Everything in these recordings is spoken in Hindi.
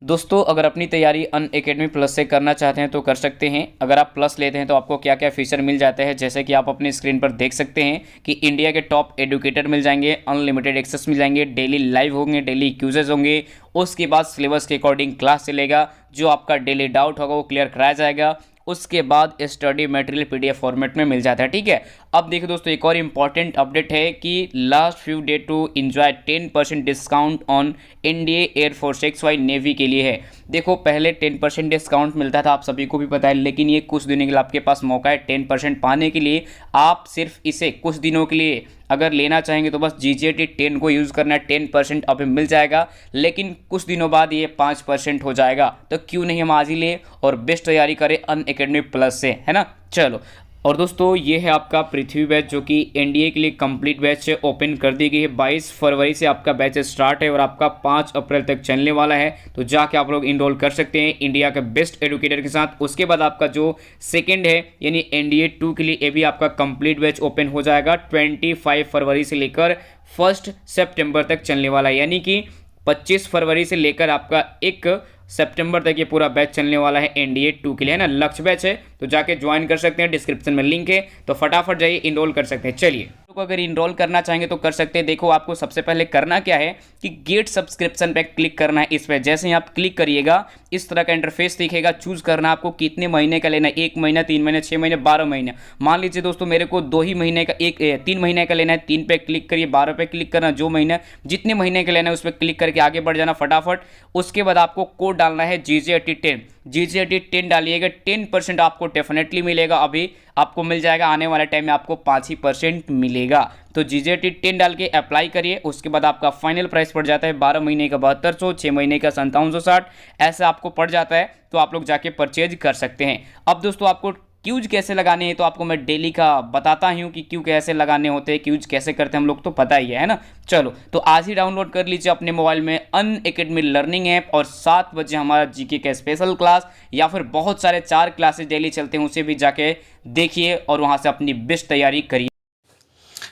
दोस्तों अगर अपनी तैयारी अनअकैडमी प्लस से करना चाहते हैं तो कर सकते हैं। अगर आप प्लस लेते हैं तो आपको क्या क्या फीचर मिल जाते हैं, जैसे कि आप अपनी स्क्रीन पर देख सकते हैं कि इंडिया के टॉप एडुकेटर मिल जाएंगे, अनलिमिटेड एक्सेस मिल जाएंगे, डेली लाइव होंगे, डेली क्यूजेज होंगे, उसके बाद सिलेबस के अकॉर्डिंग क्लास चलेगा, जो आपका डेली डाउट होगा वो क्लियर कराया जाएगा, उसके बाद स्टडी मटेरियल पीडीएफ फॉर्मेट में मिल जाता है। ठीक है, अब देखिए दोस्तों एक और इम्पॉर्टेंट अपडेट है कि last few day to enjoy 10% discount on India air force XY navy के लिए है। देखो पहले 10% डिस्काउंट मिलता था, आप सभी को भी पता है, लेकिन ये कुछ दिनों के लिए आपके पास मौका है 10% पाने के लिए। आप सिर्फ इसे कुछ दिनों के लिए अगर लेना चाहेंगे तो बस GJT 10 को यूज़ करना है, 10% अभी मिल जाएगा, लेकिन कुछ दिनों बाद ये 5% हो जाएगा। तो क्यों नहीं हम आज ही ले और बेस्ट तैयारी करें अनअकैडमी प्लस से, है ना। चलो, और दोस्तों ये है आपका पृथ्वी बैच जो कि एनडीए के लिए कंप्लीट बैच ओपन कर दी गई है। 22 फरवरी से आपका बैच स्टार्ट है और आपका 5 अप्रैल तक चलने वाला है। तो जाके आप लोग इनरोल कर सकते हैं इंडिया के बेस्ट एडुकेटर के साथ। उसके बाद आपका जो सेकंड है यानी NDA 2 के लिए ये भी आपका कंप्लीट बैच ओपन हो जाएगा 25 फरवरी से लेकर 1 सितंबर तक चलने वाला है, यानी कि 25 फरवरी से लेकर आपका 1 सितंबर तक ये पूरा बैच चलने वाला है NDA 2 के लिए, है ना। लक्ष्य बैच है तो जाके ज्वाइन कर सकते हैं, डिस्क्रिप्शन में लिंक है, तो फटाफट जाइए इनरोल कर सकते हैं। चलिए, तो अगर इनरोल करना चाहेंगे तो कर सकते हैं। देखो आपको सबसे पहले करना क्या है कि गेट सब्सक्रिप्शन पे क्लिक करना है। इस पर जैसे ही आप क्लिक करिएगा इस तरह का इंटरफेस दिखेगा। चूज करना आपको कितने महीने का लेना है, 1 महीना, 3 महीने, 6 महीने, 12 महीने। मान लीजिए दोस्तों मेरे को 2 ही महीने का 3 महीने का लेना है, 3 पे क्लिक करिए, 12 पे क्लिक करना, जो महीना जितने महीने का लेना है उस पर क्लिक करके आगे बढ़ जाना फटाफट। उसके बाद आपको कोड डालना है GJT 10 डालिएगा, 10% आपको डेफिनेटली मिलेगा। अभी आपको मिल जाएगा, आने वाले टाइम में आपको 5% मिलेगा। तो GJT 10 डाल के अप्लाई करिए। उसके बाद आपका फाइनल प्राइस पड़ जाता है 12 महीने का 7200, 6 महीने का 5760, ऐसा आपको पड़ जाता है। तो आप लोग जाके परचेज कर सकते हैं। अब दोस्तों आपको क्यूज कैसे लगाने हैं तो आपको मैं डेली का बताता हूँ कि क्यू कैसे लगाने होते हैं, क्यूज कैसे करते हैं हम लोग तो पता ही है ना। चलो, तो आज ही डाउनलोड कर लीजिए अपने मोबाइल में अनअकैडमी लर्निंग ऐप, और 7 बजे हमारा जीके का स्पेशल क्लास या फिर बहुत सारे 4 क्लासेस डेली चलते हैं, उसे भी जाके देखिए और वहाँ से अपनी बेस्ट तैयारी करिए।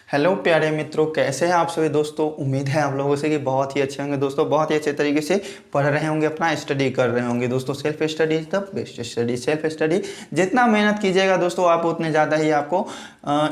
हेलो प्यारे मित्रों, कैसे हैं आप सभी दोस्तों। उम्मीद है आप लोगों से कि बहुत ही अच्छे होंगे दोस्तों, बहुत ही अच्छे तरीके से पढ़ रहे होंगे, अपना स्टडी कर रहे होंगे दोस्तों। Self study is the best study. Self study जितना मेहनत कीजिएगा दोस्तों आप उतने ज़्यादा ही आपको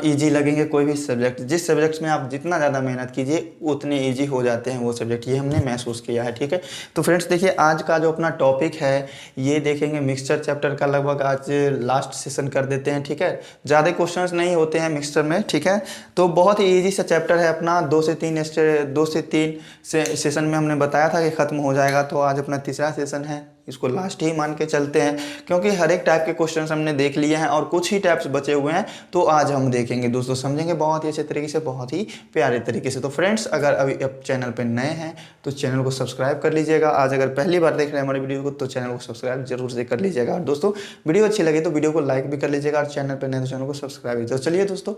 इजी लगेंगे कोई भी सब्जेक्ट। जिस सब्जेक्ट्स में आप जितना ज़्यादा मेहनत कीजिए उतने ईजी हो जाते हैं वो सब्जेक्ट, ये हमने महसूस किया है। ठीक है, तो फ्रेंड्स देखिए आज का जो अपना टॉपिक है ये देखेंगे मिक्सचर चैप्टर का। लगभग आज लास्ट सेशन कर देते हैं। ठीक है, ज़्यादा क्वेश्चंस नहीं होते हैं मिक्सचर में। ठीक है, तो बहुत ही ईजी सा चैप्टर है अपना। 2 से 3 सेशन में हमने बताया था कि ख़त्म हो जाएगा, तो आज अपना तीसरा सेशन है, इसको लास्ट ही मान के चलते हैं क्योंकि हर एक टाइप के क्वेश्चंस हमने देख लिए हैं और कुछ ही टाइप्स बचे हुए हैं, तो आज हम देखेंगे दोस्तों, समझेंगे बहुत ही अच्छे तरीके से, बहुत ही प्यारे तरीके से। तो फ्रेंड्स अगर अभी अब चैनल पर नए हैं तो चैनल को सब्सक्राइब कर लीजिएगा। आज अगर पहली बार देख रहे हैं हमारी वीडियो को तो चैनल को सब्सक्राइब जरूर से कर लीजिएगा। और दोस्तों वीडियो अच्छी लगे तो वीडियो को लाइक भी कर लीजिएगा और चैनल पर नए तो चैनल को सब्सक्राइब। तो चलिए दोस्तों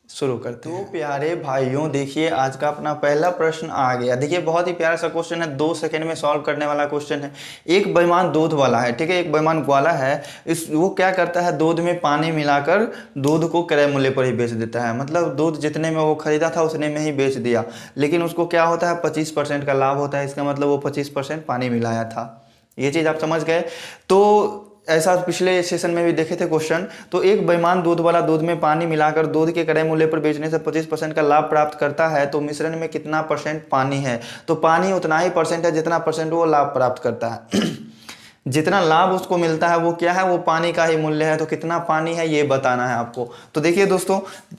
शुरू करते हैं। तो प्यारे भाइयों देखिए आज का अपना पहला प्रश्न आ गया। देखिए बहुत ही प्यारा सा क्वेश्चन है, 2 सेकंड में सॉल्व करने वाला क्वेश्चन है। एक बेईमान दूध वाला है, ठीक है, एक बेईमान ग्वाला है। वो क्या करता है, दूध में पानी मिलाकर दूध को क्रय मूल्य पर ही बेच देता है। मतलब दूध जितने में वो खरीदा था उतने में ही बेच दिया, लेकिन उसको क्या होता है 25% का लाभ होता है। इसका मतलब वो 25% पानी मिलाया था। ये चीज़ आप समझ गए। तो ऐसा पिछले सेशन में भी देखे थे क्वेश्चन। तो एक बेईमान दूध वाला दूध में पानी मिलाकर दूध के क्रय मूल्य पर बेचने से 25% का लाभ प्राप्त करता है, तो मिश्रण में कितना % पानी है। तो पानी उतना ही % है जितना % वो लाभ प्राप्त करता है। जितना लाभ उसको मिलता है वो क्या है, वो पानी का ही मूल्य है। तो कितना पानी है ये बताना है आपको। तो देखिए दोस्तों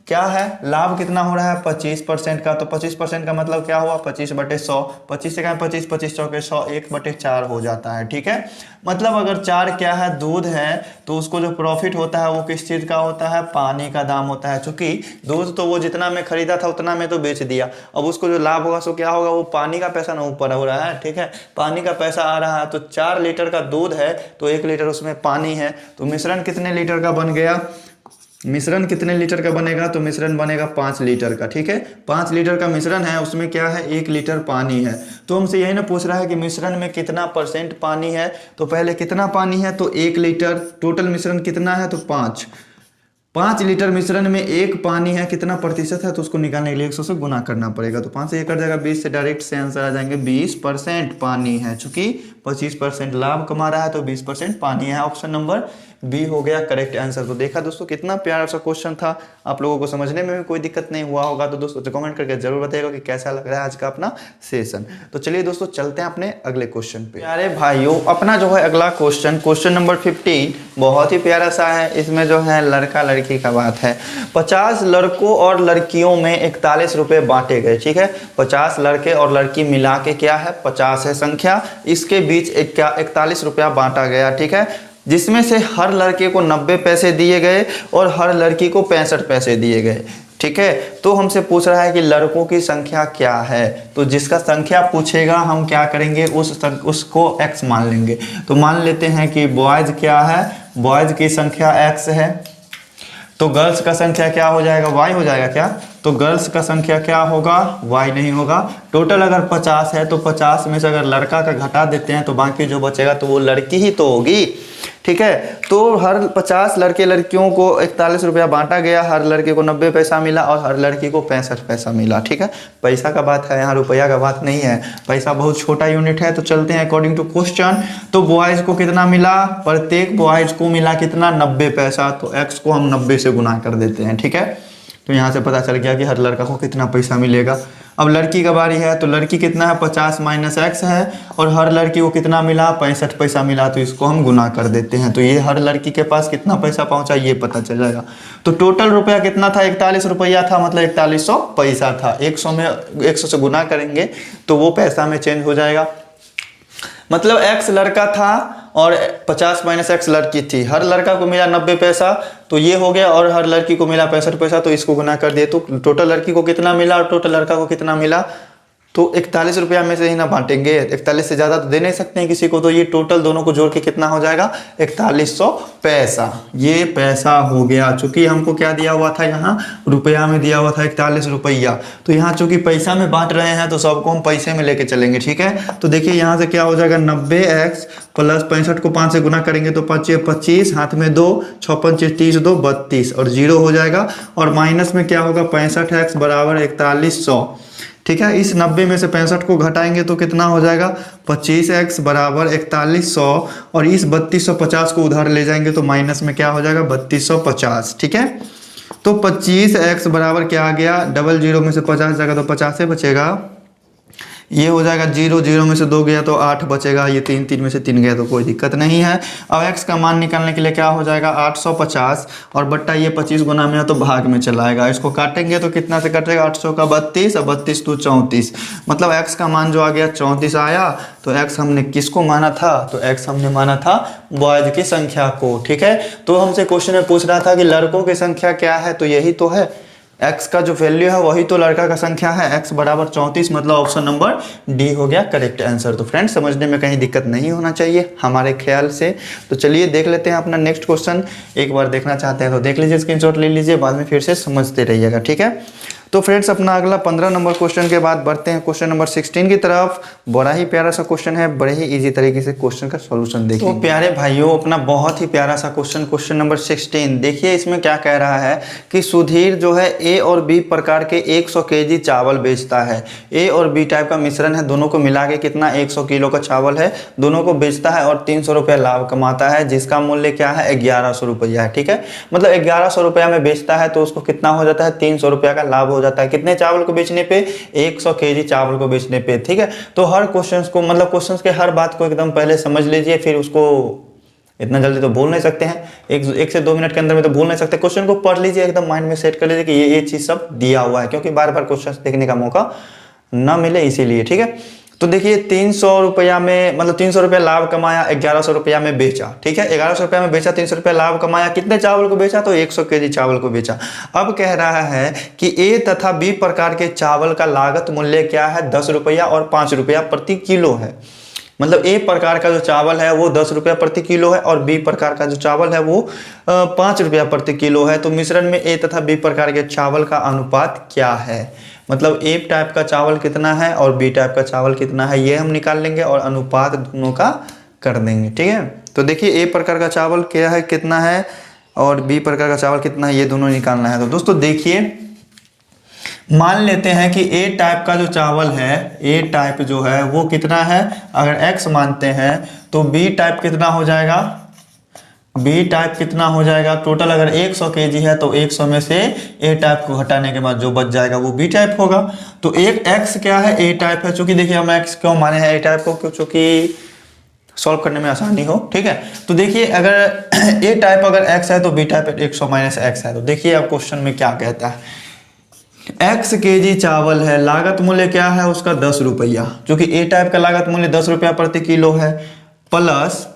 क्या है, लाभ कितना हो रहा है 25% का। तो 25% का मतलब क्या हुआ 25/100। 25 से क्या है 25, 25 चौके 100, 1/4 हो जाता है। ठीक है, मतलब अगर 4 क्या है दूध है तो उसको जो प्रॉफिट होता है वो किस चीज़ का होता है, पानी का दाम होता है। चूंकि दूध तो वो जितना में खरीदा था उतना में तो बेच दिया, अब उसको जो लाभ होगा सो क्या होगा, वो पानी का पैसा ना ऊपर हो रहा है। ठीक है, पानी का पैसा आ रहा है। तो 4 लीटर का दूध है तो 1 लीटर उसमें पानी है। तो मिश्रण कितने लीटर का बन गया, मिश्रण कितने लीटर का बनेगा, तो मिश्रण बनेगा 5 लीटर का। ठीक है, 5 लीटर का मिश्रण है, उसमें क्या है 1 लीटर पानी है। तो हमसे यही ना पूछ रहा है कि मिश्रण में कितना % पानी है। तो पहले कितना पानी है, तो 1 लीटर। टोटल मिश्रण कितना है, तो 5 लीटर मिश्रण में 1 पानी है, कितना प्रतिशत है, तो उसको निकालने के लिए 100 से गुना करना पड़ेगा। तो 5 से 1 कट जाएगा, 20 से डायरेक्ट से आंसर आ जाएंगे 20% पानी है। चूंकि 25% लाभ कमा रहा है तो 20% पानी है। ऑप्शन नंबर बी हो गया करेक्ट आंसर। तो देखा दोस्तों कितना प्यारा सा क्वेश्चन था, आप लोगों को समझने में भी कोई दिक्कत नहीं हुआ होगा। तो दोस्तों कमेंट करके जरूर बताइएगा कि कैसा लग रहा है आज का अपना सेशन। तो चलिए दोस्तों चलते हैं अपने अगले क्वेश्चन पे। प्यारे भाइयों अपना जो है अगला क्वेश्चन नंबर 15 बहुत ही प्यारा सा है। इसमें जो है लड़का लड़की का बात है। 50 लड़कों और लड़कियों में 41 रुपए बांटे गए, ठीक है। 50 लड़के और लड़की मिला के क्या है 50 है संख्या, इसके बीच 41 रुपया बांटा गया, ठीक है। जिसमें से हर लड़के को 90 पैसे दिए गए और हर लड़की को 65 पैसे दिए गए, ठीक है। तो हमसे पूछ रहा है कि लड़कों की संख्या क्या है। तो जिसका संख्या पूछेगा हम क्या करेंगे, उसको x मान लेंगे। तो मान लेते हैं कि बॉयज क्या है, बॉयज की संख्या x है, तो गर्ल्स का संख्या क्या हो जाएगा, y हो जाएगा क्या। तो गर्ल्स का संख्या क्या होगा, y नहीं होगा। टोटल अगर 50 है तो 50 में से अगर लड़का का घटा देते हैं तो बाकी जो बचेगा तो वो लड़की ही तो होगी, ठीक है। तो हर 50 लड़के लड़कियों को 41 रुपया बांटा गया, हर लड़के को 90 पैसा मिला और हर लड़की को 65 पैसा मिला, ठीक है। पैसा का बात है, यहाँ रुपया का बात नहीं है। पैसा बहुत छोटा यूनिट है। तो चलते हैं अकॉर्डिंग टू क्वेश्चन। तो बॉयज को कितना मिला, प्रत्येक बॉयज को मिला कितना 90 पैसा। तो x को हम 90 से गुना कर देते हैं, ठीक है। तो यहाँ से पता चल गया कि हर लड़का को कितना पैसा मिलेगा। अब लड़की का बारी है। तो लड़की कितना है 50 माइनस x है और हर लड़की को कितना मिला 65 पैसा मिला। तो इसको हम गुना कर देते हैं। तो ये हर लड़की के पास कितना पैसा पहुंचा ये पता चल जाएगा। तो टोटल रुपया कितना था 41 रुपया था, मतलब 4100 पैसा था। 100 से गुना करेंगे तो वो पैसा में चेंज हो जाएगा। मतलब x लड़का था और 50 माइनस x लड़की थी। हर लड़का को मिला 90 पैसा तो ये हो गया और हर लड़की को मिला 65 पैसा। तो इसको गुना कर दिए तो टोटल लड़की को कितना मिला और टोटल लड़का को कितना मिला। तो 41 रुपया में से ही ना बांटेंगे, 41 से ज़्यादा तो दे नहीं सकते हैं किसी को। तो ये टोटल दोनों को जोड़ के कितना हो जाएगा 4100 पैसा। ये पैसा हो गया। चूंकि हमको क्या दिया हुआ था, यहाँ रुपया में दिया हुआ था 41 रुपया। तो यहाँ चूंकि पैसा में बांट रहे हैं तो सबको हम पैसे में लेके चलेंगे, ठीक है। तो देखिए यहाँ से क्या हो जाएगा 90x प्लस 65 को 5 से गुना करेंगे तो 5 25, हाथ में 2, 6 5 30 2 32 और 0 हो जाएगा। और माइनस में क्या होगा 65x बराबर 4100, ठीक है। इस 90 में से 65 को घटाएंगे तो कितना हो जाएगा 25x बराबर 4100 और इस 3250 को उधर ले जाएंगे तो माइनस में क्या हो जाएगा 3250, ठीक है। तो 25x बराबर क्या आ गया, डबल जीरो में से 50 जाएगा तो 50 से बचेगा। ये हो जाएगा 0 0 में से 2 गया तो 8 बचेगा। ये 3 3 में से 3 गया तो कोई दिक्कत नहीं है। अब x का मान निकालने के लिए क्या हो जाएगा 850 और बट्टा ये 25 गुना में है तो भाग में चला आएगा। इसको काटेंगे तो कितना से कटेगा 800 का 32 और 32 तो 34, मतलब x का मान जो आ गया 34 आया। तो x हमने किसको माना था, तो x हमने माना था बॉयज की संख्या को, ठीक है। तो हमसे क्वेश्चन में पूछ रहा था कि लड़कों की संख्या क्या है, तो यही तो है x का जो वैल्यू है वही तो लड़का का संख्या है। x बराबर 34, मतलब ऑप्शन नंबर डी हो गया करेक्ट आंसर। तो फ्रेंड्स समझने में कहीं दिक्कत नहीं होना चाहिए हमारे ख्याल से। तो चलिए देख लेते हैं अपना नेक्स्ट क्वेश्चन। एक बार देखना चाहते हैं तो देख लीजिए, स्क्रीनशॉट ले लीजिए, बाद में फिर से समझते रहिएगा, ठीक है। तो फ्रेंड्स अपना अगला 15 नंबर क्वेश्चन के बाद बढ़ते हैं क्वेश्चन नंबर 16 की तरफ। बड़ा ही प्यारा सा क्वेश्चन है, बड़े ही इजी तरीके से क्वेश्चन का सॉल्यूशन देखिए। तो प्यारे भाइयों अपना बहुत ही प्यारा सा क्वेश्चन नंबर 16 देखिए। इसमें क्या कह रहा है कि सुधीर जो है ए और बी प्रकार के 100 kg चावल बेचता है। ए और बी टाइप का मिश्रण है, दोनों को मिला के कितना 100 किलो का चावल है, दोनों को बेचता है और 300 रुपया लाभ कमाता है, जिसका मूल्य क्या है 1100 रुपया है, ठीक है। मतलब 1100 रुपया में बेचता है तो उसको कितना हो जाता है 300 रुपया का लाभ हो जाता है। कितने चावल को बेचने पे 100 kg चावल को बेचने पे, ठीक है। तो हर क्वेश्चंस को मतलब क्वेश्चंस के हर बात को एकदम पहले समझ लीजिए, फिर उसको इतना जल्दी तो बोल नहीं सकते हैं, एक से 2 मिनट के अंदर में तो बोल नहीं सकते। क्वेश्चन को पढ़ लीजिए, एकदम माइंड में सेट कर लीजिए कि ये चीज सब दिया हुआ है, क्योंकि बार बार क्वेश्चन देखने का मौका न मिले इसीलिए, ठीक है। तो देखिए 300 रुपया में मतलब 300 रुपया लाभ कमाया, 1100 रुपया में बेचा, ठीक है। 1100 रुपया में बेचा, 300 रुपया लाभ कमाया, कितने चावल को बेचा, तो 100 kg चावल को बेचा। अब कह रहा है कि ए तथा बी प्रकार के चावल का लागत मूल्य क्या है 10 रुपया और 5 रुपया प्रति किलो है। मतलब ए प्रकार का जो चावल है वो 10 रुपया प्रति किलो है और बी प्रकार का जो चावल है वो 5 रुपया प्रति किलो है। तो मिश्रण में ए तथा बी प्रकार के चावल का अनुपात क्या है, मतलब ए टाइप का चावल कितना है और बी टाइप का चावल कितना है, ये हम निकाल लेंगे और अनुपात दोनों का कर देंगे, ठीक है। तो देखिए ए प्रकार का चावल क्या है कितना है और बी प्रकार का चावल कितना है, ये दोनों निकालना है। तो दोस्तों देखिए मान लेते हैं कि ए टाइप का जो चावल है, ए टाइप जो है वो कितना है, अगर x मानते हैं तो बी टाइप कितना हो जाएगा, बी टाइप कितना हो जाएगा, टोटल अगर 100 kg है तो 100 में से ए टाइप को हटाने के बाद जो बच जाएगा वो बी टाइप होगा। तो एक x क्या है, ए टाइप है। चूंकि देखिए हम x क्यों माने हैं ए टाइप को, क्योंकि सॉल्व करने में आसानी हो, ठीक है। तो देखिए अगर ए टाइप अगर x है तो बी टाइप 100 माइनस x है। तो देखिए अब क्वेश्चन में क्या कहता है, x kg चावल है, लागत मूल्य क्या है उसका 10 रुपया, क्योंकि ए टाइप का लागत मूल्य 10 रुपया प्रति किलो है, प्लस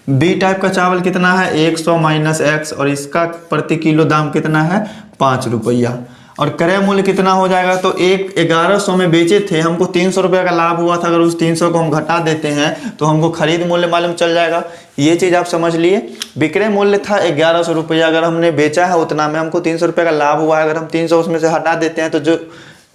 बी टाइप का चावल कितना है 100 माइनस x और इसका प्रति किलो दाम कितना है 5 रुपया, और क्रय मूल्य कितना हो जाएगा, तो 1100 में बेचे थे, हमको 300 रुपया का लाभ हुआ था, अगर उस 300 को हम घटा देते हैं तो हमको खरीद मूल्य मालूम चल जाएगा। ये चीज़ आप समझ लिए, विक्रय मूल्य था 1100 रुपया, अगर हमने बेचा है उतना में हमको 300 रुपया का लाभ हुआ है, अगर हम 300 उसमें से हटा देते हैं तो जो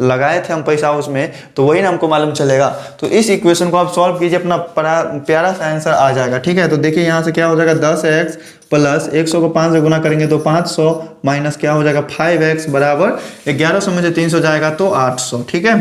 लगाए थे हम पैसा उसमें तो वही ना हमको मालूम चलेगा। तो इस इक्वेशन को आप सॉल्व कीजिए, अपना प्यारा सा आंसर आ जाएगा, ठीक है। तो देखिए यहाँ से क्या हो जाएगा 10x प्लस 100 को 5 से गुना करेंगे तो 500 माइनस क्या हो जाएगा 5x बराबर 1100 में से 300 जाएगा तो 800, ठीक है।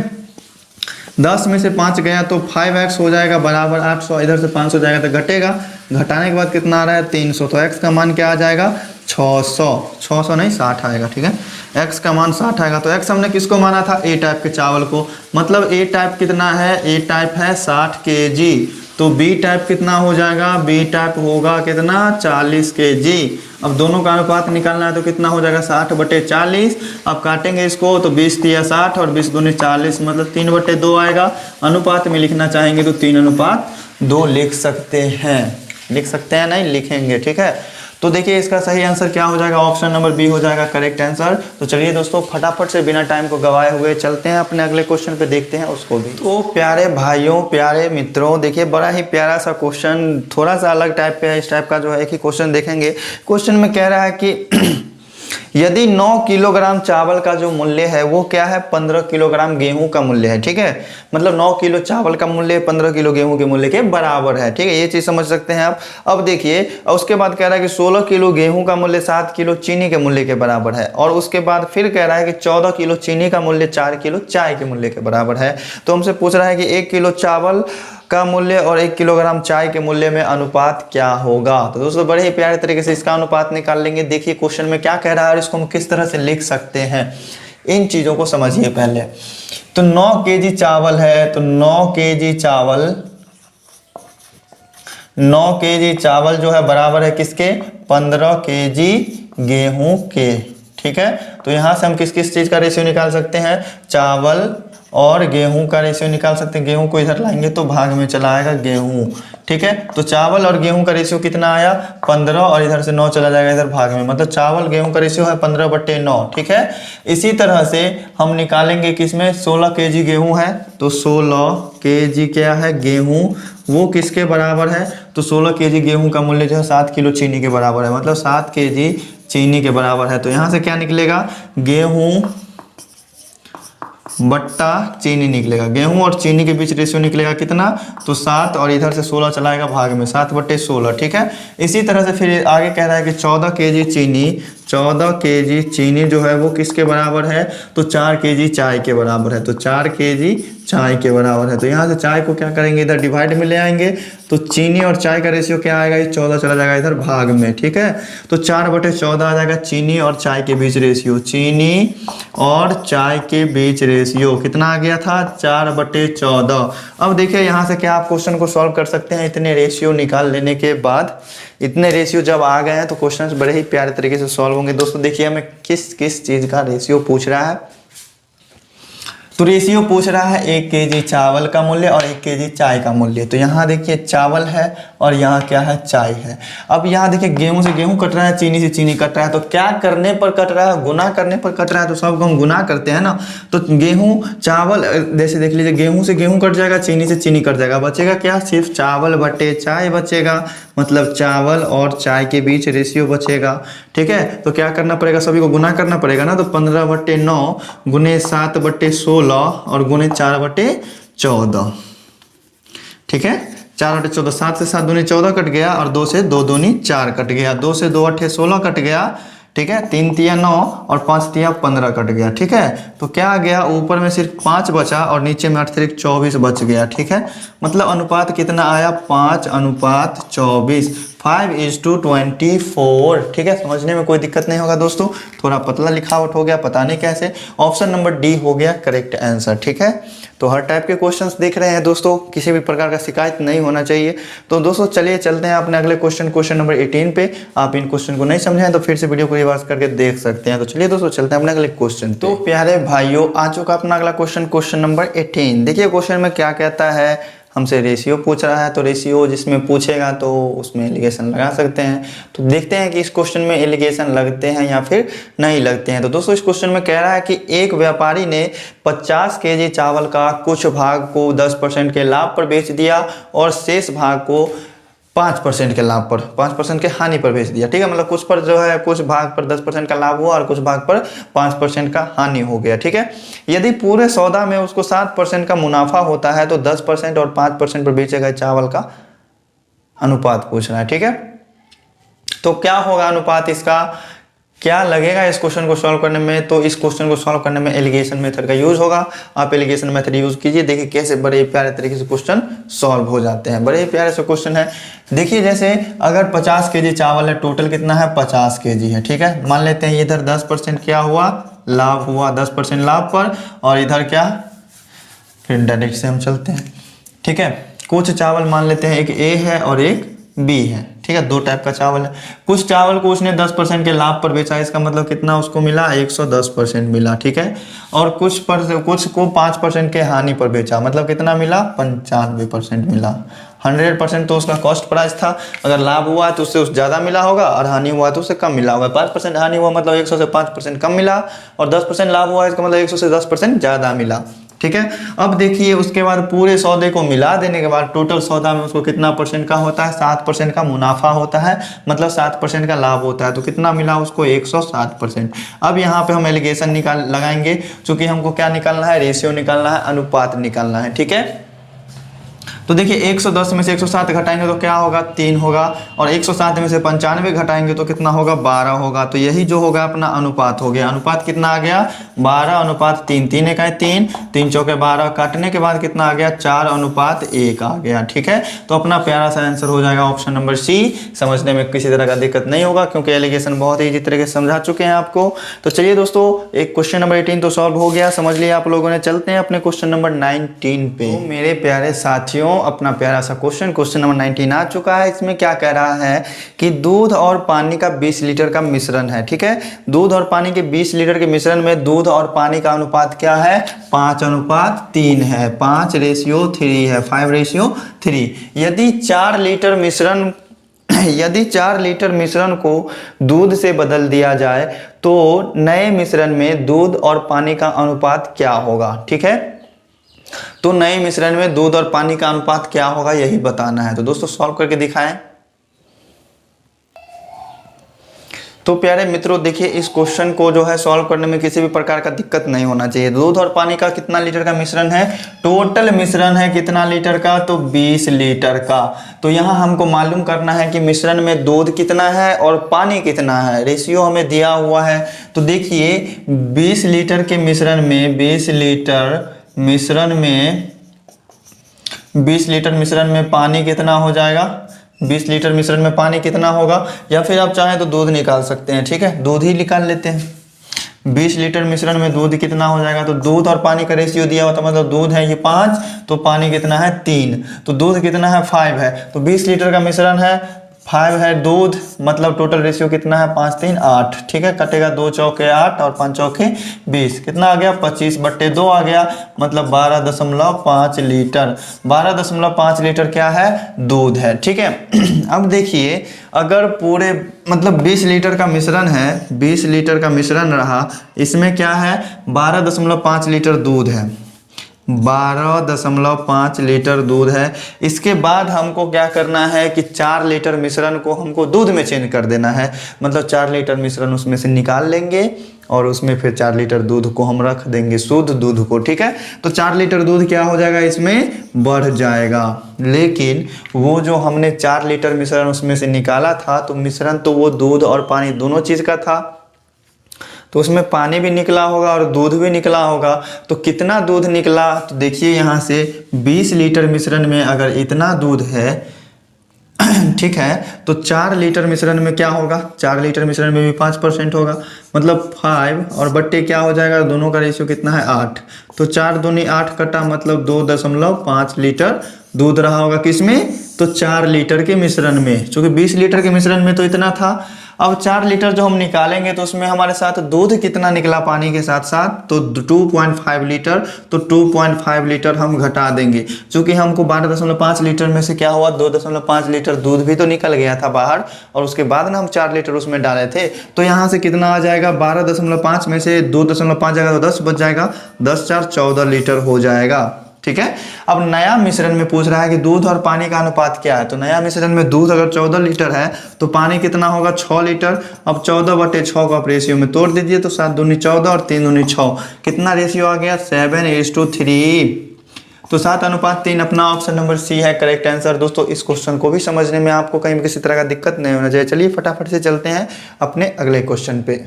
10 में से 5 गया तो 5x हो जाएगा बराबर 800, इधर से 500 जाएगा तो घटेगा, घटाने के बाद कितना आ रहा है 300, तो x का मान क्या आ जाएगा 600 नहीं 60 आएगा, ठीक है। x का मान 60 आएगा। तो x हमने किसको माना था, ए टाइप के चावल को, मतलब ए टाइप कितना है, ए टाइप है 60 kg, तो बी टाइप कितना हो जाएगा, बी टाइप होगा कितना 40 kg। अब दोनों का अनुपात निकालना है तो कितना हो जाएगा 60/40, अब काटेंगे इसको तो 20 तिया 60 और 20 दूनी 40, मतलब 3/2 आएगा। अनुपात में लिखना चाहेंगे तो 3:2 लिख सकते हैं, नहीं लिखेंगे, ठीक है। तो देखिए इसका सही आंसर क्या हो जाएगा, ऑप्शन नंबर बी हो जाएगा करेक्ट आंसर। तो चलिए दोस्तों फटाफट से बिना टाइम को गवाए हुए चलते हैं अपने अगले क्वेश्चन पे, देखते हैं उसको भी। तो प्यारे भाइयों प्यारे मित्रों, देखिए बड़ा ही प्यारा सा क्वेश्चन, थोड़ा सा अलग टाइप पे है, इस टाइप का जो है एक ही क्वेश्चन देखेंगे। क्वेश्चन में कह रहा है कि यदि 9 किलोग्राम चावल का जो मूल्य है वो क्या है 15 किलोग्राम गेहूं का मूल्य है, ठीक है। मतलब 9 किलो चावल का मूल्य 15 किलो गेहूं के मूल्य के बराबर है, ठीक है। ये चीज समझ सकते हैं आप। अब देखिए उसके बाद कह रहा है कि 16 किलो गेहूं का मूल्य 7 किलो चीनी के मूल्य के बराबर है, और उसके बाद फिर कह रहा है कि 14 किलो चीनी का मूल्य 4 किलो चाय के मूल्य के बराबर है। तो हमसे पूछ रहा है कि 1 किलो चावल का मूल्य और 1 किलोग्राम चाय के मूल्य में अनुपात क्या होगा। तो दोस्तों बड़े ही प्यारे तरीके से इसका अनुपात निकाल लेंगे। देखिए क्वेश्चन में क्या कह रहा है और इसको हम किस तरह से लिख सकते हैं, इन चीजों को समझिए पहले। तो 9 kg चावल है, तो 9 kg चावल जो है बराबर है किसके 15 kg गेहूं के, ठीक है। तो यहां से हम किस किस चीज का रेशियो निकाल सकते हैं, चावल और गेहूं का रेशियो निकाल सकते हैं। गेहूं को इधर लाएंगे तो भाग में चला आएगा गेहूं, ठीक है। तो चावल और गेहूं का रेशियो कितना आया 15, और इधर से 9 चला जाएगा इधर भाग में, मतलब चावल गेहूं का रेशियो है 15/9, ठीक है। इसी तरह से हम निकालेंगे किसमें 16 kg गेहूं है, तो 16 kg क्या है गेहूं, वो किसके बराबर है, तो 16 kg गेहूं का मूल्य जो है 7 किलो चीनी के बराबर है, मतलब 7 kg चीनी के बराबर है। तो यहाँ से क्या निकलेगा गेहूं बट्टा चीनी निकलेगा, गेहूं और चीनी के बीच रेशियो निकलेगा कितना, तो 7, और इधर से 16 चलाएगा भाग में 7/16, ठीक है। इसी तरह से फिर आगे कह रहा है कि 14 kg चीनी जो है वो किसके बराबर है, तो 4 kg चाय के बराबर है, तो 4 kg चाय के बराबर है। तो यहाँ से चाय को क्या करेंगे इधर डिवाइड में ले आएंगे, तो चीनी और चाय का रेशियो क्या आएगा, ये 14 चला जाएगा इधर भाग में, ठीक है। तो 4/14 आ जाएगा चीनी और चाय के बीच रेशियो, चीनी और चाय के बीच रेशियो कितना आ गया था 4/14। अब देखिए यहाँ से क्या आप क्वेश्चन को सॉल्व कर सकते हैं, इतने रेशियो निकाल लेने के बाद, इतने रेशियो जब आ गए हैं तो क्वेश्चन बड़े ही प्यारे तरीके से सॉल्व होंगे। दोस्तों देखिए हमें किस किस चीज का रेशियो पूछ रहा है, तो रेशियो पूछ रहा है 1 kg चावल का मूल्य और 1 kg चाय का मूल्य। तो यहाँ देखिए चावल है और यहाँ क्या है चाय है। अब यहाँ देखिए गेहूं से गेहूं कट रहा है, चीनी से चीनी कट रहा है, तो क्या करने पर कट रहा है, गुना करने पर कट रहा है, तो सबको हम गुना करते हैं ना। तो गेहूं चावल जैसे देख लीजिए, गेहूं से गेहूं कट जाएगा, चीनी से चीनी कट जाएगा, बचेगा क्या सिर्फ चावल बटे चाय बचेगा, मतलब चावल और चाय के बीच रेशियो बचेगा, ठीक है। तो क्या करना पड़ेगा, सभी को गुना करना पड़ेगा ना, तो 15/9 गुने 7/16 और गुने 4/14, ठीक है। 4/14, 7 से 7 दूनी 14 कट गया, और 2 से 2 दूनी 4 कट गया, 2 से 2 8 16 कट गया, ठीक है, 3 तिया 9 और 5 तिया 15 कट गया। ठीक है, तो क्या आ गया, ऊपर में सिर्फ 5 बचा और नीचे में 8 तिरिक 24 बच गया। ठीक है, मतलब अनुपात कितना आया, 5:24, 5:24। ठीक है, समझने में कोई दिक्कत नहीं होगा दोस्तों। थोड़ा पतला लिखावट हो गया, पता नहीं कैसे। ऑप्शन नंबर डी हो गया करेक्ट आंसर। ठीक है, तो हर टाइप के क्वेश्चंस देख रहे हैं दोस्तों, किसी भी प्रकार का शिकायत नहीं होना चाहिए। तो दोस्तों चलिए चलते हैं अपने अगले क्वेश्चन नंबर 18 पे। आप इन क्वेश्चन को नहीं समझे तो फिर से वीडियो को रिवर्स करके देख सकते हैं। तो चलिए दोस्तों चलते हैं अपने अगले क्वेश्चन। तो प्यारे भाइयों, आ चुका अपना अगला क्वेश्चन नंबर 18। देखिए क्वेश्चन में क्या कहता है, हमसे रेशियो पूछ रहा है। तो रेशियो जिसमें पूछेगा तो उसमें एलिगेशन लगा सकते हैं। तो देखते हैं कि इस क्वेश्चन में एलिगेशन लगते हैं या फिर नहीं लगते हैं। तो दोस्तों इस क्वेश्चन में कह रहा है कि एक व्यापारी ने 50 केजी चावल का कुछ भाग को 10% के लाभ पर बेच दिया और शेष भाग को 5% के लाभ पर, 5% के हानि पर बेच दिया। ठीक है, मतलब कुछ पर जो है, कुछ भाग पर 10% का लाभ हुआ और कुछ भाग पर 5% का हानि हो गया। ठीक है, यदि पूरे सौदा में उसको 7% का मुनाफा होता है तो 10% और 5% पर बेचे गए चावल का अनुपात पूछ रहा है। ठीक है, तो क्या होगा अनुपात इसका, क्या लगेगा इस क्वेश्चन को सॉल्व करने में। तो इस क्वेश्चन को सॉल्व करने में एलिगेशन मेथड का यूज होगा। आप एलिगेशन मेथड यूज कीजिए, देखिए कैसे बड़े प्यारे तरीके से क्वेश्चन सॉल्व हो जाते हैं। बड़े प्यारे से क्वेश्चन है। देखिए जैसे अगर 50 केजी चावल है, टोटल कितना है, 50 केजी है। ठीक है, मान लेते हैं इधर 10% क्या हुआ, लाभ हुआ, 10% लाभ पर, और इधर क्या, फिर डायरेक्ट से हम चलते हैं। ठीक है, कुछ चावल मान लेते हैं, एक ए है और एक बी है। ठीक है, दो टाइप का चावल है। कुछ चावल को उसने 10% के लाभ पर बेचा, इसका मतलब कितना उसको मिला, 110% मिला। ठीक है, और कुछ को 5% के हानि पर बेचा, मतलब कितना मिला, 95% मिला। 100% तो उसका कॉस्ट प्राइस था। अगर लाभ हुआ तो उससे ज़्यादा मिला होगा और हानि हुआ तो उससे कम मिला होगा। 5% हानि हुआ मतलब 100 से 5% कम मिला, और 10% लाभ हुआ इसका मतलब 100 से 10% ज़्यादा मिला। ठीक है, अब देखिए उसके बाद पूरे सौदे को मिला देने के बाद टोटल सौदा में उसको कितना परसेंट का होता है, 7% का मुनाफा होता है, मतलब 7% का लाभ होता है। तो कितना मिला उसको, 107%। अब यहाँ पे हम एलिगेशन लगाएंगे, क्योंकि हमको क्या निकालना है, रेशियो निकालना है, अनुपात निकालना है। ठीक है, तो देखिए 110 में से 107 घटाएंगे तो क्या होगा, 3 होगा, और 107 में से 95 घटाएंगे तो कितना होगा, 12 होगा। तो यही जो होगा अपना अनुपात हो गया। अनुपात कितना आ गया, 12:3। 3 एक 3, 3 चौके 12, काटने के बाद कितना आ गया, 4:1 आ गया। ठीक है, तो अपना प्यारा सा आंसर हो जाएगा ऑप्शन नंबर सी। समझने में किसी तरह का दिक्कत नहीं होगा, क्योंकि एलिगेशन बहुत ही इजी तरीके से समझा चुके हैं आपको। तो चलिए दोस्तों, एक क्वेश्चन नंबर 18 तो सॉल्व हो गया, समझ लिया आप लोगों ने। चलते हैं अपने क्वेश्चन नंबर 19 पे। तो मेरे प्यारे साथियों, अपना प्यारा सा क्वेश्चन नंबर 19 आ चुका है। इसमें क्या कह रहा है कि दूध और पानी का 20 लीटर का मिश्रण है। ठीक है, दूध और पानी के 20 लीटर के मिश्रण में दूध और पानी का अनुपात क्या है, 5:3 है, 5:3 है, 5:3। यदि 4 लीटर मिश्रण को दूध से बदल दिया जाए तो नए मिश्रण में दूध और पानी का अनुपात क्या होगा। ठीक है, तो नए मिश्रण में दूध और पानी का अनुपात क्या होगा, यही बताना है। तो दोस्तों सॉल्व करके दिखाएं। तो प्यारे मित्रों देखिए, इस क्वेश्चन को जो है सॉल्व करने में किसी भी प्रकार का दिक्कत नहीं होना चाहिए। दूध और पानी का कितना लीटर का मिश्रण है, टोटल मिश्रण है कितना लीटर का, तो 20 लीटर का। तो यहाँ हमको मालूम करना है कि मिश्रण में दूध कितना है और पानी कितना है, रेशियो हमें दिया हुआ है। तो देखिए 20 लीटर के मिश्रण में 20 लीटर मिश्रण में पानी कितना हो जाएगा, 20 लीटर मिश्रण में पानी कितना होगा, या फिर आप चाहें तो दूध निकाल सकते हैं। ठीक है, दूध ही निकाल लेते हैं। 20 लीटर मिश्रण में दूध कितना हो जाएगा, तो दूध और पानी का रेशियो दिया हुआ था, मतलब दूध है ये 5 तो पानी कितना है 3, तो दूध कितना है 5 है। तो 20 लीटर का मिश्रण है, 5 है दूध, मतलब टोटल रेशियो कितना है, 5 3 8। ठीक है, कटेगा 2 चौके 8 और 5 चौके 20, कितना आ गया 25/2 आ गया, मतलब 12.5 लीटर। 12.5 लीटर क्या है, दूध है। ठीक है, अब देखिए अगर पूरे मतलब 20 लीटर का मिश्रण है, 20 लीटर का मिश्रण रहा, इसमें क्या है 12.5 लीटर दूध है, 12.5 लीटर दूध है। इसके बाद हमको क्या करना है कि 4 लीटर मिश्रण को हमको दूध में चेंज कर देना है, मतलब 4 लीटर मिश्रण उसमें से निकाल लेंगे और उसमें फिर 4 लीटर दूध को हम रख देंगे, शुद्ध दूध को। ठीक है, तो 4 लीटर दूध क्या हो जाएगा, इसमें बढ़ जाएगा। लेकिन वो जो हमने 4 लीटर मिश्रण उसमें से निकाला था, तो मिश्रण तो वो दूध और पानी दोनों चीज़ का था। तो उसमें पानी भी निकला होगा और दूध भी निकला होगा। तो कितना दूध निकला, तो देखिए यहाँ से 20 लीटर मिश्रण में अगर इतना दूध है ठीक है, तो 4 लीटर मिश्रण में क्या होगा, 4 लीटर मिश्रण में भी 5% होगा, मतलब 5 और बट्टे क्या हो जाएगा, दोनों का रेशियो कितना है 8। तो 4 दूनी 8 कटा मतलब 2.5 लीटर दूध रहा होगा किसमें, तो 4 लीटर के मिश्रण में। चूंकि 20 लीटर के मिश्रण में तो इतना था, अब 4 लीटर जो हम निकालेंगे तो उसमें हमारे साथ दूध कितना निकला पानी के साथ साथ, तो 2.5 लीटर। तो 2.5 लीटर हम घटा देंगे, चूंकि हमको 12.5 लीटर में से क्या हुआ, 2.5 लीटर दूध भी तो निकल गया था बाहर, और उसके बाद ना हम 4 लीटर उसमें डाले थे। तो यहाँ से कितना आ जाएगा, 12.5 में से 2.5 जाएगा तो 10 बच जाएगा, 10 4 14 लीटर हो जाएगा। ठीक है, अब नया मिश्रण में पूछ रहा है कि दूध और पानी का अनुपात क्या है। तो नया मिश्रण में दूध अगर 14 लीटर है तो पानी कितना होगा, 6 लीटर। अब 14/6 को आप रेशियो में तोड़ दीजिए, तो 7 दूनी 14 और 3 दूनी 6, कितना रेशियो आ गया, 7:3। तो 7:3 अपना ऑप्शन नंबर सी है करेक्ट आंसर। दोस्तों इस क्वेश्चन को भी समझने में आपको कहीं भी किसी तरह का दिक्कत नहीं होना चाहिए। चलिए फटाफट से चलते हैं अपने अगले क्वेश्चन पे।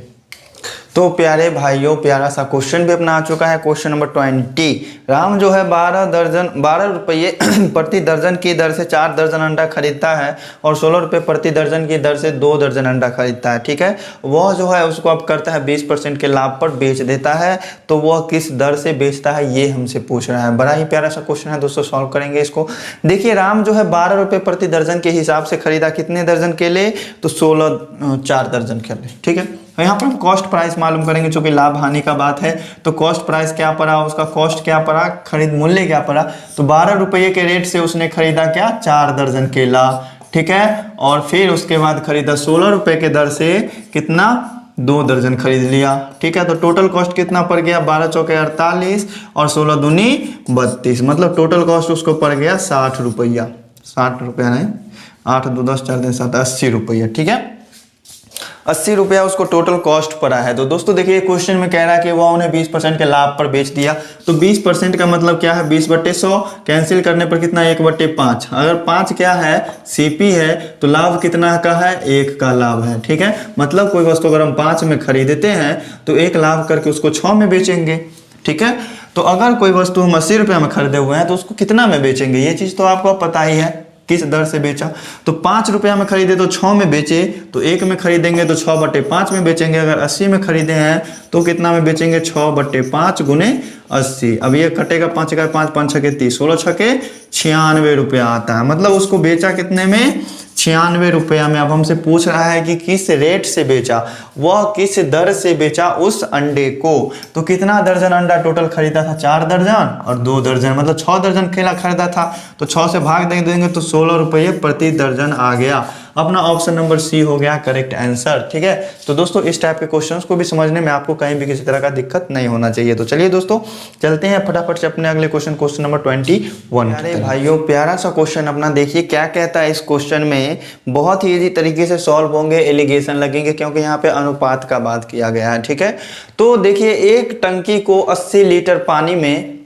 तो प्यारे भाइयों, प्यारा सा क्वेश्चन भी अपना आ चुका है, क्वेश्चन नंबर 20। राम जो है 12 रुपये प्रति दर्जन की दर से 4 दर्जन अंडा खरीदता है और 16 रुपये प्रति दर्जन की दर से 2 दर्जन अंडा खरीदता है। ठीक है, वह जो है उसको अब करता है 20% के लाभ पर बेच देता है। तो वह किस दर से बेचता है, ये हमसे पूछ रहा है। बड़ा ही प्यारा सा क्वेश्चन है दोस्तों, सॉल्व करेंगे इसको। देखिए राम जो है 12 रुपये प्रति दर्जन के हिसाब से खरीदा, कितने दर्जन के लिए, तो 4 दर्जन के लिए। ठीक है, यहाँ पर हम कॉस्ट प्राइस मालूम करेंगे, चूंकि लाभ हानि का बात है। तो कॉस्ट प्राइस क्या पड़ा, उसका कॉस्ट क्या पड़ा, खरीद मूल्य क्या पड़ा, तो 12 रुपये के रेट से उसने खरीदा क्या, 4 दर्जन केला। ठीक है, और फिर उसके बाद खरीदा 16 रुपये के दर से कितना, 2 दर्जन खरीद लिया। ठीक है, तो टोटल कॉस्ट कितना पड़ गया, 12 चौके 48 और 16 दूनी 32, मतलब टोटल कॉस्ट उसको पड़ गया 60 रुपया। 60 रुपया नहीं, 8 2 10 4 दिन 7 80 रुपया। ठीक है, 80 रुपया उसको टोटल कॉस्ट पड़ा है। तो दोस्तों देखिए क्वेश्चन में कह रहा है कि वह उन्हें 20% के लाभ पर बेच दिया। तो 20% का मतलब क्या है, 20/100 कैंसिल करने पर कितना, 1/5। अगर 5 क्या है, सीपी है, तो लाभ कितना का है, 1 का लाभ है। ठीक है, मतलब कोई वस्तु अगर हम 5 में खरीदते हैं तो 1 लाभ करके उसको 6 में बेचेंगे। ठीक है, तो अगर कोई वस्तु हम 80 रुपये में खरीदे हुए हैं तो उसको कितना में बेचेंगे, ये चीज़ तो आपको पता ही है किस दर से बेचा। तो 5 रुपया में खरीदे तो 6 में बेचे, तो 1 में खरीदेंगे तो 6/5 में बेचेंगे। अगर 80 में खरीदे हैं तो कितना में बेचेंगे, 6/5 गुने 80। अब ये कटेगा 5 का 5 5 6 30, 16 6 96 रुपया आता है। मतलब उसको बेचा कितने में, 96 रुपया में। अब हमसे पूछ रहा है कि किस रेट से बेचा, वह किस दर से बेचा उस अंडे को। तो कितना दर्जन अंडा टोटल खरीदा था, 4 दर्जन और 2 दर्जन, मतलब 6 दर्जन केला खरीदा था। तो 6 से भाग देंगे तो 16 रुपये प्रति दर्जन आ गया। अपना ऑप्शन नंबर सी हो गया करेक्ट आंसर। ठीक है, तो दोस्तों इस टाइप के क्वेश्चंस को भी समझने में आपको कहीं भी किसी तरह का दिक्कत नहीं होना चाहिए। तो चलिए दोस्तों चलते हैं फटाफट से अपने अगले क्वेश्चन नंबर 21। अरे भाइयों, प्यारा सा क्वेश्चन अपना देखिए क्या कहता है इस क्वेश्चन में। बहुत ही इजी तरीके से सॉल्व होंगे, एलिगेशन लगेंगे, क्योंकि यहाँ पे अनुपात का बात किया गया है। ठीक है, तो देखिए एक टंकी को 80 लीटर पानी में,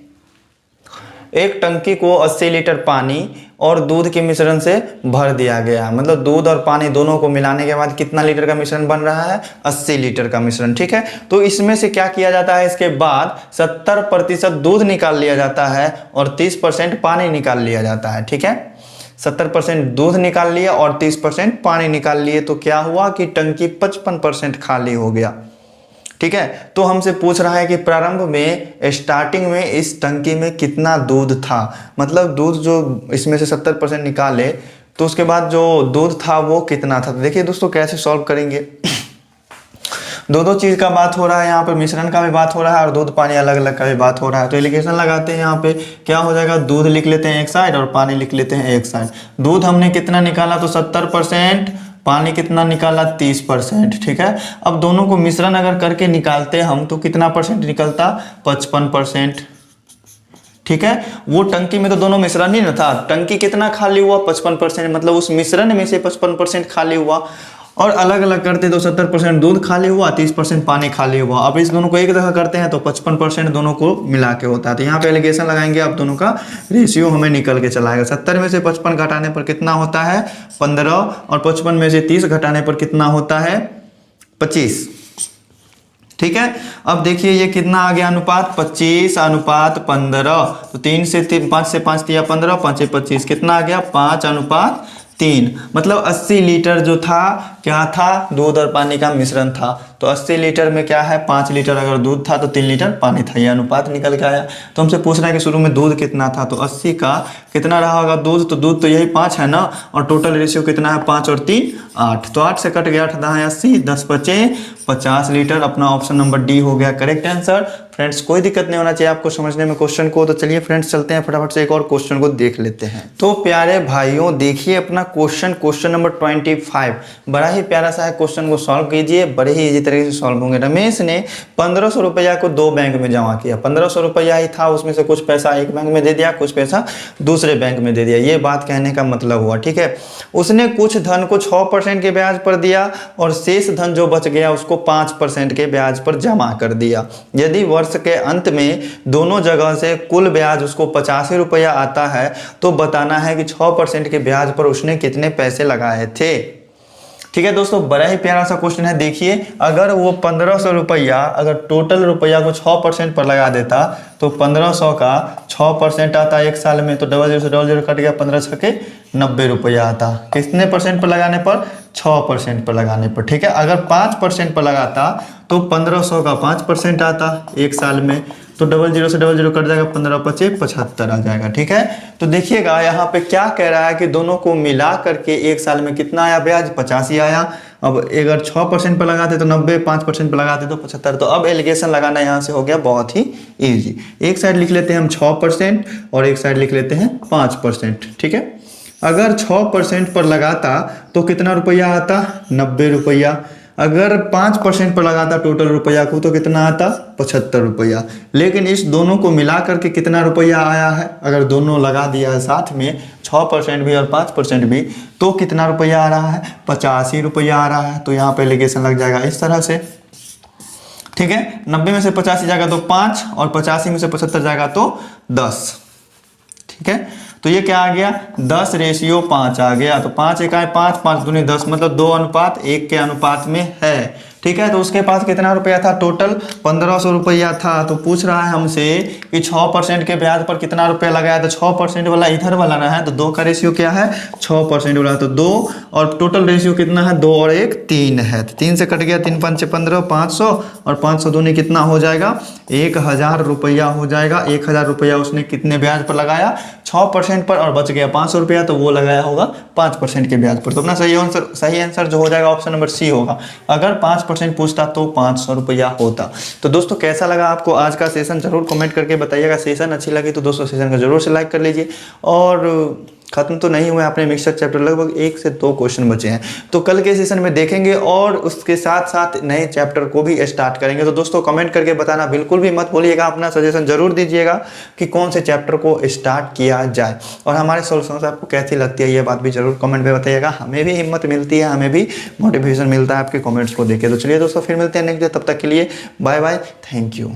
एक टंकी को 80 लीटर पानी और दूध के मिश्रण से भर दिया गया। मतलब दूध और पानी दोनों को मिलाने के बाद कितना लीटर का मिश्रण बन रहा है, 80 लीटर का मिश्रण। ठीक है, तो इसमें से क्या किया जाता है, इसके बाद 70% दूध निकाल लिया जाता है और 30% पानी निकाल लिया जाता है। ठीक है, 70% दूध निकाल लिया और 30% पानी निकाल लिए, तो क्या हुआ कि टंकी 55% खाली हो गया। ठीक है, तो हमसे पूछ रहा है कि प्रारंभ में, स्टार्टिंग में इस टंकी में कितना दूध था। मतलब दूध जो इसमें से 70% निकाले तो उसके बाद जो दूध था वो कितना था। तो देखिए दोस्तों कैसे सॉल्व करेंगे। दो चीज का बात हो रहा है, यहाँ पे मिश्रण का भी बात हो रहा है और दूध पानी अलग अलग का भी बात हो रहा है। तो एलिगेशन लगाते हैं, यहाँ पे क्या हो जाएगा, दूध लिख लेते हैं एक साइड और पानी लिख लेते हैं एक साइड। दूध हमने कितना निकाला, तो 70%, पानी कितना निकाला, 30%। ठीक है, अब दोनों को मिश्रण अगर करके निकालते हम तो कितना परसेंट निकलता, 55%। ठीक है, वो टंकी में तो दोनों मिश्रण ही न था, टंकी कितना खाली हुआ, 55%, मतलब उस मिश्रण में से 55% खाली हुआ। और अलग अलग करते तो 70% दूध खाली हुआ, 30% पानी खाली हुआ। अब इस दोनों को एक जगह करते हैं तो 55% दोनों को मिला के होता है। तो यहाँ पे एलिगेशन लगाएंगे, अब दोनों का रेशियो हमें निकल के चला आएगा। 70 में से 55 घटाने पर कितना होता है, 15, और 55 में से 30 घटाने पर कितना होता है, 25। ठीक है। अब देखिए ये कितना आ गया अनुपात, 25:15। तो 3 से 3, 5 से 5 दिया 15, 5 से 25 कितना आ गया 5:3। मतलब 80 लीटर जो था क्या था, दूध और पानी का मिश्रण था। तो 80 लीटर में क्या है, 5 लीटर अगर दूध था तो 3 लीटर पानी था, ये अनुपात निकल के आया। तो हमसे पूछ रहा है कि शुरू में दूध कितना था, तो 80 का कितना रहा होगा दूध, तो दूध तो यही 5 है ना, और टोटल रेशियो कितना है 5 और 3 8। तो 8 से कट गया 8 है 80, 10 बचे 50 लीटर। अपना ऑप्शन नंबर डी हो गया करेक्ट आंसर। फ्रेंड्स कोई दिक्कत नहीं होना चाहिए आपको समझने में क्वेश्चन को। तो चलिए फ्रेंड्स चलते हैं फटाफट से एक और क्वेश्चन को देख लेते हैं। तो प्यारे भाइयों देखिए अपना क्वेश्चन नंबर 25 बड़ा ही प्यारा सा है। क्वेश्चन को सॉल्व कीजिए, बड़े ही इजी तरीके से सॉल्व होंगे। रमेश ने 1500 रुपया को 2 बैंक में जमा किया। 1500 रुपया ही था, उसमें से कुछ पैसा एक बैंक में दे दिया, कुछ पैसा दूसरे बैंक में दे दिया। ये बात कहने का मतलब हुआ, ठीक है। उसने कुछ धन को 6% के ब्याज पर दिया और शेष धन जो बच गया उसको 5% के ब्याज पर जमा कर दिया। यदि वर्ष के अंत में दोनों जगह से कुल ब्याज उसको 85 रुपया आता है तो बताना है कि 6% के ब्याज पर उसने कितने पैसे लगाए थे। ठीक है दोस्तों, बड़ा ही प्यारा सा क्वेश्चन है। देखिए अगर वो 1500 रुपया अगर टोटल रुपया को 6% पर लगा देता तो 1500 का 6% आता एक साल में, तो 00 से 00 कट गया, 15 छके 90 रुपया आता। कितने परसेंट पर लगाने पर, 6% पर लगाने पर। ठीक है, अगर 5% पर लगाता तो 1500 का 5% आता एक साल में, तो 00 से 00 कट जाएगा, 15 पचे 75 आ जाएगा। ठीक है, तो देखिएगा यहाँ पे क्या कह रहा है कि दोनों को मिला करके एक साल में कितना आया ब्याज, 85 आया। अब अगर 6% पर लगाते तो 90, 5% पर लगाते तो 75। तो अब एलिगेशन लगाना यहाँ से हो गया बहुत ही ईजी। एक साइड लिख लेते हैं हम 6% और एक साइड लिख लेते हैं 5%। ठीक है, अगर 6% पर लगाता तो कितना रुपया आता, 90 रुपया। अगर 5% पर लगाता टोटल रुपया को तो कितना आता, 75 रुपया। लेकिन इस दोनों को मिला करके कितना रुपया आया है, अगर दोनों लगा दिया है साथ में 6% भी और 5% भी, तो कितना रुपया आ रहा है, 85 रुपया आ रहा है। तो यहाँ पे एलिगेशन लग जाएगा इस तरह से। ठीक है, 90 में से 85 जाएगा तो 5 और 85 में से 75 जाएगा तो 10। ठीक है, तो ये क्या आ गया, 10:5 आ गया। तो 5 एकाएं 5, 5 दूनी 10, मतलब 2:1 के अनुपात में है। ठीक है, तो उसके पास कितना रुपया था, टोटल 1500 रुपया था। तो पूछ रहा है हमसे कि 6% के ब्याज पर कितना रुपया लगाया। तो 6% वाला इधर वाला ना है, तो 2 का रेशियो क्या है, 6% वाला, तो 2, और टोटल रेशियो कितना है, 2 और 1 3 है। तो 3 से कट गया, 3 5 15, 500 और 500 दूनी कितना हो जाएगा, 1000 रुपया हो जाएगा। 1000 रुपया उसने कितने ब्याज पर लगाया, 6% पर, और बच गया 500 रुपया, तो वो लगाया होगा 5% के ब्याज पर। तो अपना सही आंसर जो हो जाएगा ऑप्शन नंबर सी होगा। अगर 5% पूछता तो 500 रुपया होता। तो दोस्तों कैसा लगा आपको आज का सेशन, जरूर कमेंट करके बताइएगा। सेशन अच्छी लगी तो दोस्तों सेशन को जरूर से लाइक कर लीजिए। और खत्म तो नहीं हुए अपने मिक्सचर चैप्टर, लगभग 1 से 2 क्वेश्चन बचे हैं, तो कल के सेशन में देखेंगे और उसके साथ साथ नए चैप्टर को भी स्टार्ट करेंगे। तो दोस्तों कमेंट करके बताना बिल्कुल भी मत भूलिएगा, अपना सजेशन जरूर दीजिएगा कि कौन से चैप्टर को स्टार्ट किया जाए, और हमारे सॉल्यूशंस आपको कैसी लगती है ये बात भी जरूर कमेंट में बताइएगा। हमें भी हिम्मत मिलती है, हमें भी मोटिवेशन मिलता है आपके कमेंट्स को देखे। तो चलिए दोस्तों फिर मिलते हैं नेक्स्ट डे, तब तक के लिए बाय बाय, थैंक यू।